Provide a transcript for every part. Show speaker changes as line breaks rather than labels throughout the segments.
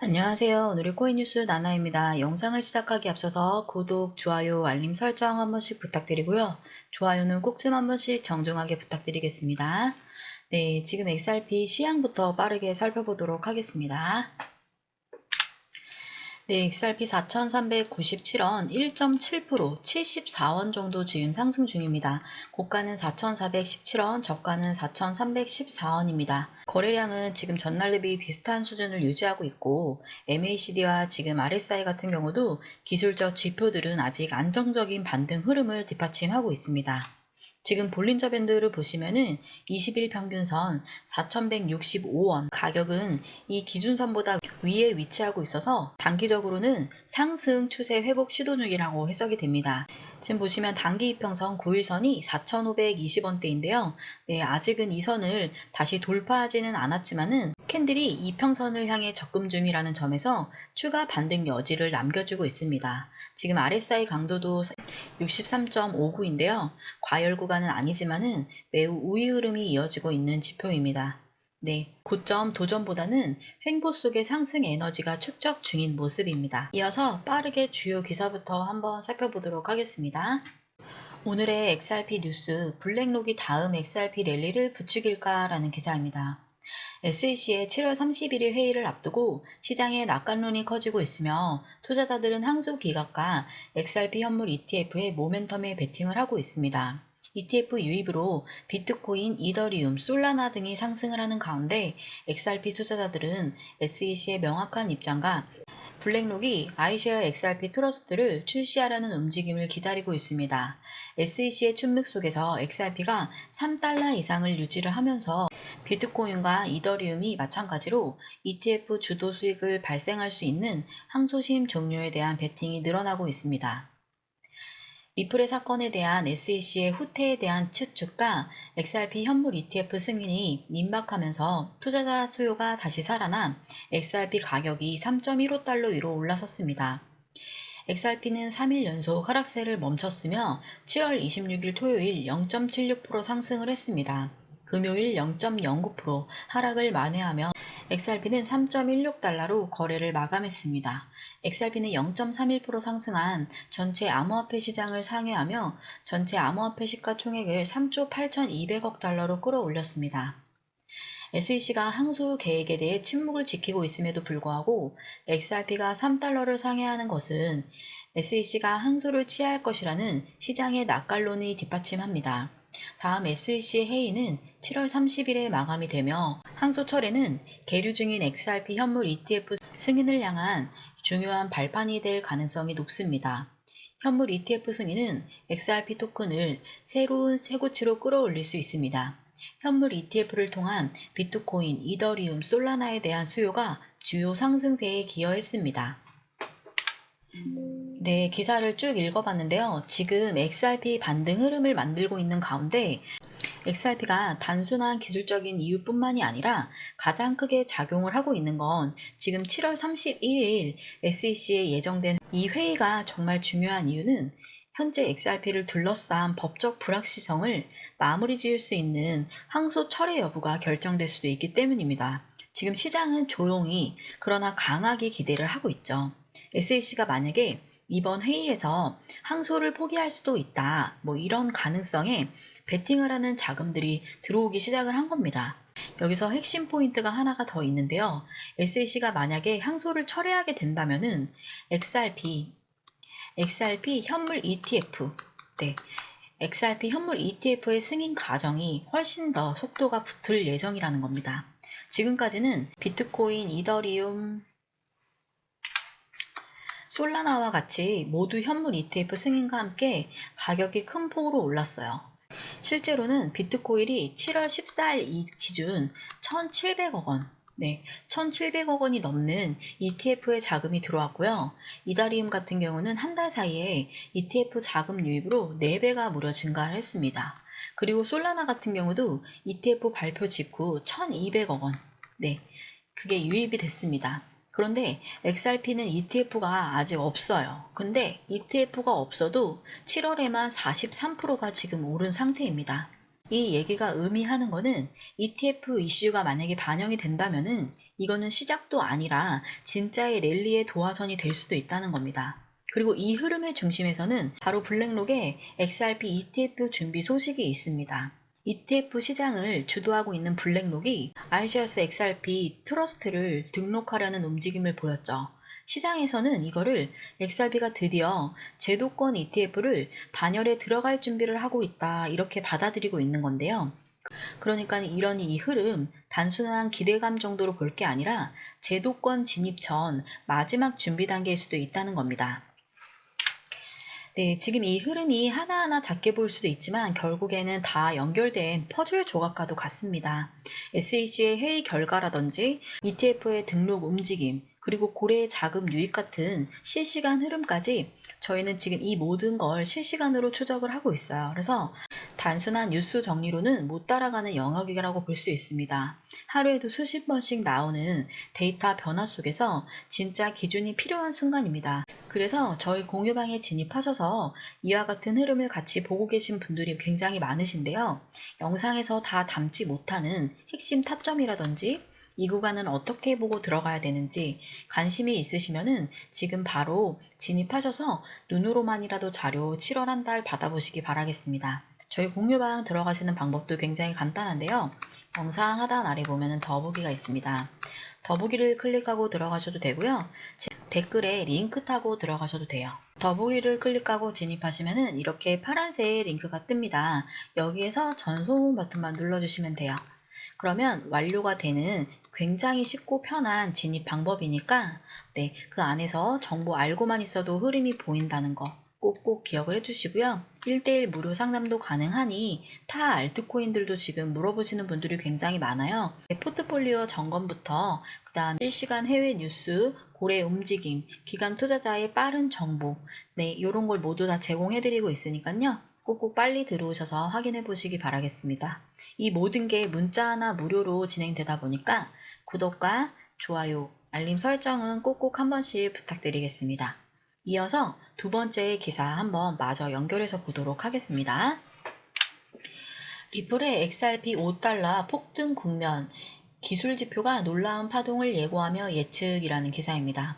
안녕하세요. 오늘의 코인 뉴스 나나입니다. 영상을 시작하기 앞서서 구독, 좋아요, 알림 설정 한 번씩 부탁드리고요. 좋아요는 꼭 좀 한 번씩 정중하게 부탁드리겠습니다. 네, 지금 XRP 시향부터 빠르게 살펴보도록 하겠습니다. 네, XRP 4,397원 1.7%, 74원 정도 지금 상승 중입니다. 고가는 4,417원, 저가는 4,314원입니다. 거래량은 지금 전날 대비 비슷한 수준을 유지하고 있고 MACD와 지금 RSI 같은 경우도 기술적 지표들은 아직 안정적인 반등 흐름을 뒷받침하고 있습니다. 지금 볼린저 밴드를 보시면은 20일 평균선 4,165원 가격은 이 기준선보다 위에 위치하고 있어서 단기적으로는 상승 추세 회복 시도 중이라고 해석이 됩니다. 지금 보시면 단기 이평선 9일선이 4,520원대인데요. 네, 아직은 이 선을 다시 돌파하지는 않았지만은 캔들이 이평선을 향해 접근 중이라는 점에서 추가 반등 여지를 남겨주고 있습니다. 지금 RSI 강도도 63.59인데요. 과열 구간은 아니지만은 매우 우위 흐름이 이어지고 있는 지표입니다. 네, 고점 도전보다는 횡보 속의 상승 에너지가 축적 중인 모습입니다. 이어서 빠르게 주요 기사부터 한번 살펴보도록 하겠습니다. 오늘의 XRP 뉴스, 블랙록이 다음 XRP 랠리를 부추길까라는 기사입니다. SEC의 7월 31일 회의를 앞두고 시장의 낙관론이 커지고 있으며 투자자들은 항소 기각과 XRP 현물 ETF의 모멘텀에 베팅을 하고 있습니다. ETF 유입으로 비트코인, 이더리움, 솔라나 등이 상승을 하는 가운데 XRP 투자자들은 SEC의 명확한 입장과 블랙록이 아이쉐어 XRP 트러스트를 출시하라는 움직임을 기다리고 있습니다. SEC의 춘맥 속에서 XRP가 3달러 이상을 유지를 하면서 비트코인과 이더리움이 마찬가지로 ETF 주도 수익을 발생할 수 있는 항소심 종료에 대한 베팅이 늘어나고 있습니다. 리플의 사건에 대한 SEC의 후퇴에 대한 추측과 XRP 현물 ETF 승인이 임박하면서 투자자 수요가 다시 살아나 XRP 가격이 3.15달러 위로 올라섰습니다. XRP는 3일 연속 하락세를 멈췄으며 7월 26일 토요일 0.76% 상승을 했습니다. 금요일 0.09% 하락을 만회하며 XRP는 3.16달러로 거래를 마감했습니다. XRP는 0.31% 상승한 전체 암호화폐 시장을 상회하며 전체 암호화폐 시가총액을 3조 8,200억 달러로 끌어올렸습니다. SEC가 항소 계획에 대해 침묵을 지키고 있음에도 불구하고 XRP가 3달러를 상회하는 것은 SEC가 항소를 취할 것이라는 시장의 낙관론이 뒷받침합니다. 다음 SEC 회의는 7월 30일에 마감이 되며 항소 철회는 계류 중인 XRP 현물 ETF 승인을 향한 중요한 발판이 될 가능성이 높습니다. 현물 ETF 승인은 XRP 토큰을 새로운 최고치로 끌어올릴 수 있습니다. 현물 ETF를 통한 비트코인, 이더리움, 솔라나에 대한 수요가 주요 상승세에 기여했습니다. 네, 기사를 쭉 읽어봤는데요. 지금 XRP 반등 흐름을 만들고 있는 가운데 XRP가 단순한 기술적인 이유뿐만이 아니라 가장 크게 작용을 하고 있는 건 지금 7월 31일 SEC에 예정된 이 회의가 정말 중요한 이유는 현재 XRP를 둘러싼 법적 불확실성을 마무리 지을 수 있는 항소 철회 여부가 결정될 수도 있기 때문입니다. 지금 시장은 조용히 그러나 강하게 기대를 하고 있죠. SEC가 만약에 이번 회의에서 항소를 포기할 수도 있다, 이런 가능성에 베팅을 하는 자금들이 들어오기 시작을 한 겁니다. 여기서 핵심 포인트가 하나가 더 있는데요. SEC가 만약에 항소를 철회하게 된다면은 XRP 현물 ETF, 네, XRP 현물 ETF의 승인 과정이 훨씬 더 속도가 붙을 예정이라는 겁니다. 지금까지는 비트코인, 이더리움, 솔라나와 같이 모두 현물 ETF 승인과 함께 가격이 큰 폭으로 올랐어요. 실제로는 비트코인이 7월 14일 기준 1,700억 원, 1,700억 원이 넘는 ETF에 자금이 들어왔고요. 이더리움 같은 경우는 한 달 사이에 ETF 자금 유입으로 4배가 무려 증가를 했습니다. 그리고 솔라나 같은 경우도 ETF 발표 직후 1,200억 원, 그게 유입이 됐습니다. 그런데 XRP는 ETF가 아직 없어요. 근데 ETF가 없어도 7월에만 43%가 지금 오른 상태입니다. 이 얘기가 의미하는 거는 ETF 이슈가 만약에 반영이 된다면은 이거는 시작도 아니라 진짜의 랠리의 도화선이 될 수도 있다는 겁니다. 그리고 이 흐름의 중심에서는 바로 블랙록의 XRP ETF 준비 소식이 있습니다. ETF 시장을 주도하고 있는 블랙록이 iShares XRP 트러스트를 등록하려는 움직임을 보였죠. 시장에서는 이거를 XRP가 드디어 제도권 ETF를 반열에 들어갈 준비를 하고 있다 이렇게 받아들이고 있는 건데요. 그러니까 이런 이 흐름 단순한 기대감 정도로 볼 게 아니라 제도권 진입 전 마지막 준비 단계일 수도 있다는 겁니다. 네, 지금 이 흐름이 하나하나 작게 보일 수도 있지만 결국에는 다 연결된 퍼즐 조각과도 같습니다. SEC의 회의 결과라든지 ETF의 등록 움직임, 그리고 고래의 자금 유입 같은 실시간 흐름까지 저희는 지금 이 모든 걸 실시간으로 추적을 하고 있어요. 그래서 단순한 뉴스 정리로는 못 따라가는 영역이라고 볼 수 있습니다. 하루에도 수십 번씩 나오는 데이터 변화 속에서 진짜 기준이 필요한 순간입니다. 그래서 저희 공유방에 진입하셔서 이와 같은 흐름을 같이 보고 계신 분들이 굉장히 많으신데요. 영상에서 다 담지 못하는 핵심 타점이라든지 이 구간은 어떻게 보고 들어가야 되는지 관심이 있으시면은 지금 바로 진입하셔서 눈으로만이라도 자료 7월 한 달 받아보시기 바라겠습니다. 저희 공유방 들어가시는 방법도 굉장히 간단한데요. 영상 하단 아래 보면은 더보기가 있습니다. 더보기를 클릭하고 들어가셔도 되고요. 댓글에 링크 타고 들어가셔도 돼요. 더보기를 클릭하고 진입하시면은 이렇게 파란색 링크가 뜹니다. 여기에서 전송 버튼만 눌러주시면 돼요. 그러면 완료가 되는 굉장히 쉽고 편한 진입 방법이니까 그 안에서 정보 알고만 있어도 흐름이 보인다는 거 꼭꼭 기억을 해주시고요. 1:1 무료 상담도 가능하니 타 알트코인들도 지금 물어보시는 분들이 굉장히 많아요. 포트폴리오 점검부터 그 다음 실시간 해외 뉴스, 고래 움직임, 기관 투자자의 빠른 정보 이런 걸 모두 다 제공해드리고 있으니까요. 꼭꼭 빨리 들어오셔서 확인해 보시기 바라겠습니다. 이 모든 게 문자 하나 무료로 진행되다 보니까 구독과 좋아요, 알림 설정은 꼭꼭 한 번씩 부탁드리겠습니다. 이어서 두 번째 기사 한번 마저 연결해서 보도록 하겠습니다. 리플의 XRP 5달러 폭등 국면, 기술 지표가 놀라운 파동을 예고하며 예측이라는 기사입니다.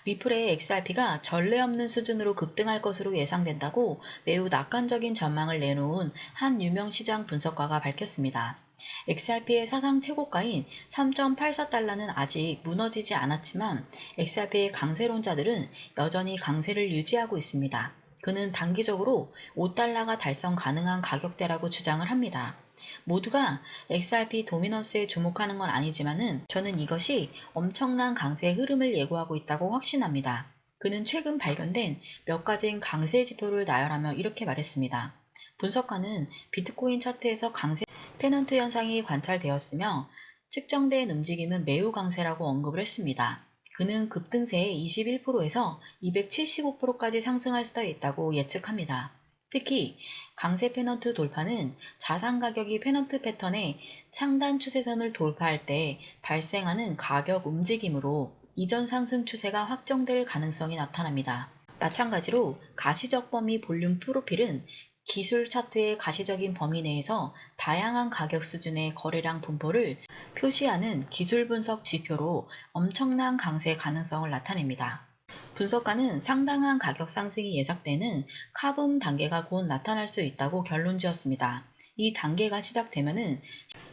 리플의 XRP가 전례 없는 수준으로 급등할 것으로 예상된다고 매우 낙관적인 전망을 내놓은 한 유명 시장 분석가가 밝혔습니다. XRP의 사상 최고가인 3.84달러는 아직 무너지지 않았지만 XRP의 강세론자들은 여전히 강세를 유지하고 있습니다. 그는 단기적으로 5달러가 달성 가능한 가격대라고 주장을 합니다. 모두가 XRP 도미넌스에 주목하는 건 아니지만은 저는 이것이 엄청난 강세 흐름을 예고하고 있다고 확신합니다. 그는 최근 발견된 몇 가지 강세 지표를 나열하며 이렇게 말했습니다. 분석가는 비트코인 차트에서 강세 페넌트 현상이 관찰되었으며 측정된 움직임은 매우 강세라고 언급을 했습니다. 그는 급등세의 21%에서 275%까지 상승할 수도 있다고 예측합니다. 특히 강세 페넌트 돌파는 자산 가격이 페넌트 패턴의 상단 추세선을 돌파할 때 발생하는 가격 움직임으로 이전 상승 추세가 확정될 가능성이 나타납니다. 마찬가지로 가시적 범위 볼륨 프로필은 기술 차트의 가시적인 범위 내에서 다양한 가격 수준의 거래량 분포를 표시하는 기술 분석 지표로 엄청난 강세 가능성을 나타냅니다. 분석가는 상당한 가격 상승이 예상되는 카붐 단계가 곧 나타날 수 있다고 결론 지었습니다. 이 단계가 시작되면은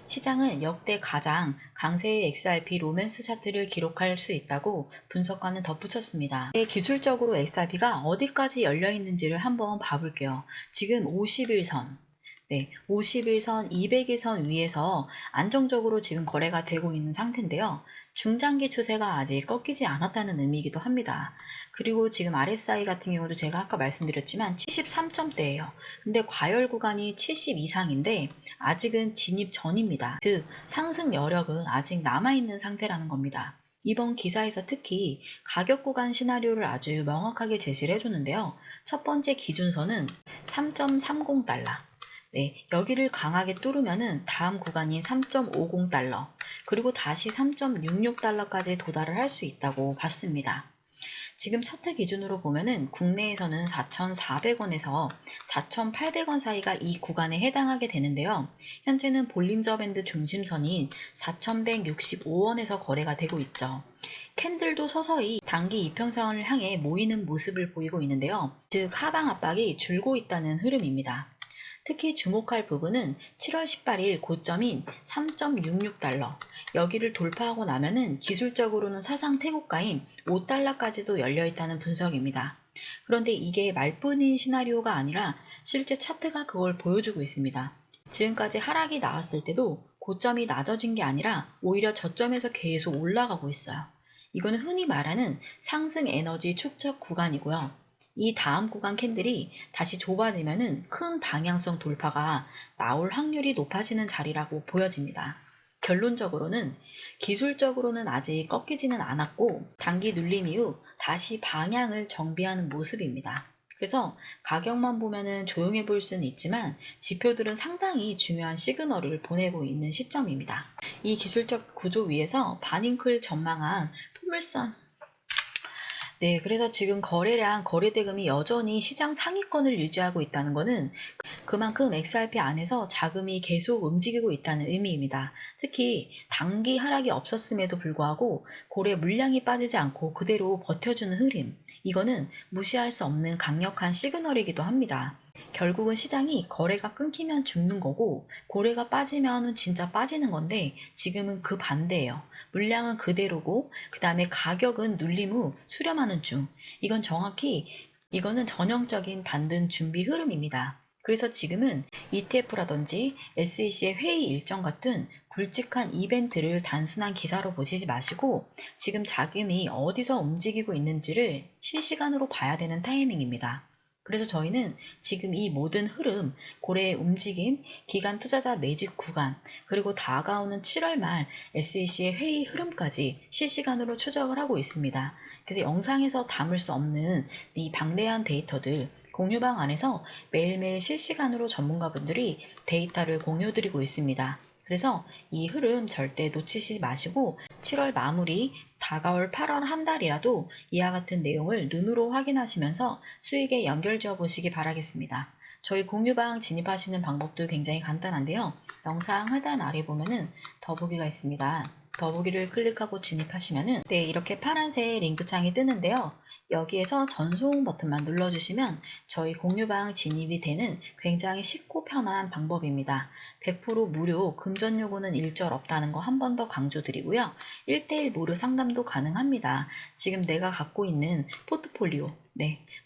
시장은 역대 가장 강세의 XRP 로맨스 차트를 기록할 수 있다고 분석가는 덧붙였습니다. 기술적으로 XRP가 어디까지 열려 있는지를 한번 봐볼게요. 지금 50일선, 50일선, 200일선 위에서 안정적으로 지금 거래가 되고 있는 상태인데요. 중장기 추세가 아직 꺾이지 않았다는 의미이기도 합니다. 그리고 지금 RSI 같은 경우도 제가 아까 말씀드렸지만 73점대예요. 근데 과열 구간이 70 이상인데 아직은 진입 전입니다. 즉 상승 여력은 아직 남아있는 상태라는 겁니다. 이번 기사에서 특히 가격 구간 시나리오를 아주 명확하게 제시를 해줬는데요. 첫 번째 기준선은 3.30달러. 여기를 강하게 뚫으면은 다음 구간인 3.50달러, 그리고 다시 3.66달러까지 도달을 할 수 있다고 봤습니다. 지금 차트 기준으로 보면은 국내에서는 4,400원에서 4,800원 사이가 이 구간에 해당하게 되는데요. 현재는 볼린저 밴드 중심선인 4,165원에서 거래가 되고 있죠. 캔들도 서서히 단기 이평선을 향해 모이는 모습을 보이고 있는데요. 즉 하방 압박이 줄고 있다는 흐름입니다. 특히 주목할 부분은 7월 18일 고점인 3.66달러, 여기를 돌파하고 나면은 기술적으로는 사상 태고가인 5달러까지도 열려있다는 분석입니다. 그런데 이게 말뿐인 시나리오가 아니라 실제 차트가 그걸 보여주고 있습니다. 지금까지 하락이 나왔을 때도 고점이 낮아진 게 아니라 오히려 저점에서 계속 올라가고 있어요. 이거는 흔히 말하는 상승 에너지 축적 구간이고요. 이 다음 구간 캔들이 다시 좁아지면은 큰 방향성 돌파가 나올 확률이 높아지는 자리라고 보여집니다. 결론적으로는 기술적으로는 아직 꺾이지는 않았고 단기 눌림 이후 다시 방향을 정비하는 모습입니다. 그래서 가격만 보면은 조용해 보일 수는 있지만 지표들은 상당히 중요한 시그널을 보내고 있는 시점입니다. 이 기술적 구조 위에서 반잉클 전망한 포물선 네, 그래서 지금 거래량, 거래대금이 여전히 시장 상위권을 유지하고 있다는 것은 그만큼 XRP 안에서 자금이 계속 움직이고 있다는 의미입니다. 특히 단기 하락이 없었음에도 불구하고 고래 물량이 빠지지 않고 그대로 버텨주는 흐름, 이거는 무시할 수 없는 강력한 시그널이기도 합니다. 결국은 시장이 거래가 끊기면 죽는 거고 고래가 빠지면 진짜 빠지는 건데 지금은 그 반대예요. 물량은 그대로고 그 다음에 가격은 눌림 후 수렴하는 중. 이거는 전형적인 반등 준비 흐름입니다. 그래서 지금은 ETF라든지 SEC의 회의 일정 같은 굵직한 이벤트를 단순한 기사로 보시지 마시고 지금 자금이 어디서 움직이고 있는지를 실시간으로 봐야 되는 타이밍입니다. 그래서 저희는 지금 이 모든 흐름, 고래의 움직임, 기관 투자자 매집 구간, 그리고 다가오는 7월 말 SEC의 회의 흐름까지 실시간으로 추적을 하고 있습니다. 그래서 영상에서 담을 수 없는 이 방대한 데이터들, 공유방 안에서 매일매일 실시간으로 전문가분들이 데이터를 공유드리고 있습니다. 그래서 이 흐름 절대 놓치지 마시고 7월 마무리, 다가올 8월 한 달이라도 이와 같은 내용을 눈으로 확인하시면서 수익에 연결지어 보시기 바라겠습니다. 저희 공유방 진입하시는 방법도 굉장히 간단한데요. 영상 하단 아래 보면은 더보기가 있습니다. 더보기를 클릭하고 진입하시면은 네, 이렇게 파란색 링크창이 뜨는데요. 여기에서 전송 버튼만 눌러주시면 저희 공유방 진입이 되는 굉장히 쉽고 편한 방법입니다. 100% 무료, 금전 요구는 일절 없다는 거 한 번 더 강조드리고요. 1대1 무료 상담도 가능합니다. 지금 내가 갖고 있는 포트폴리오,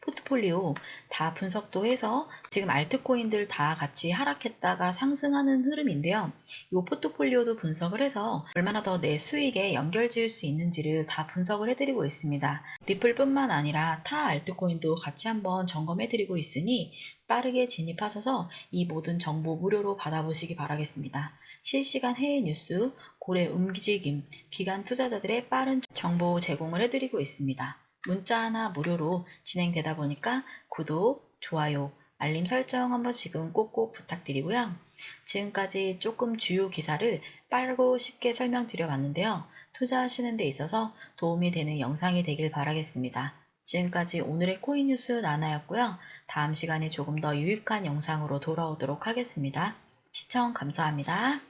포트폴리오 다 분석도 해서 지금 알트코인들 다 같이 하락했다가 상승하는 흐름인데요. 이 포트폴리오도 분석을 해서 얼마나 더 내 수익에 연결 지을 수 있는지를 다 분석을 해드리고 있습니다. 리플뿐만 아니라 타 알트코인도 같이 한번 점검해드리고 있으니 빠르게 진입하셔서 이 모든 정보 무료로 받아보시기 바라겠습니다. 실시간 해외 뉴스, 고래 움직임, 기관 투자자들의 빠른 정보 제공을 해드리고 있습니다. 문자 하나 무료로 진행되다 보니까 구독, 좋아요, 알림 설정 한번 지금 꼭꼭 부탁드리고요. 지금까지 조금 주요 기사를 빠르고 쉽게 설명드려 봤는데요. 투자하시는 데 있어서 도움이 되는 영상이 되길 바라겠습니다. 지금까지 오늘의 코인 뉴스 나나였고요. 다음 시간에 조금 더 유익한 영상으로 돌아오도록 하겠습니다. 시청 감사합니다.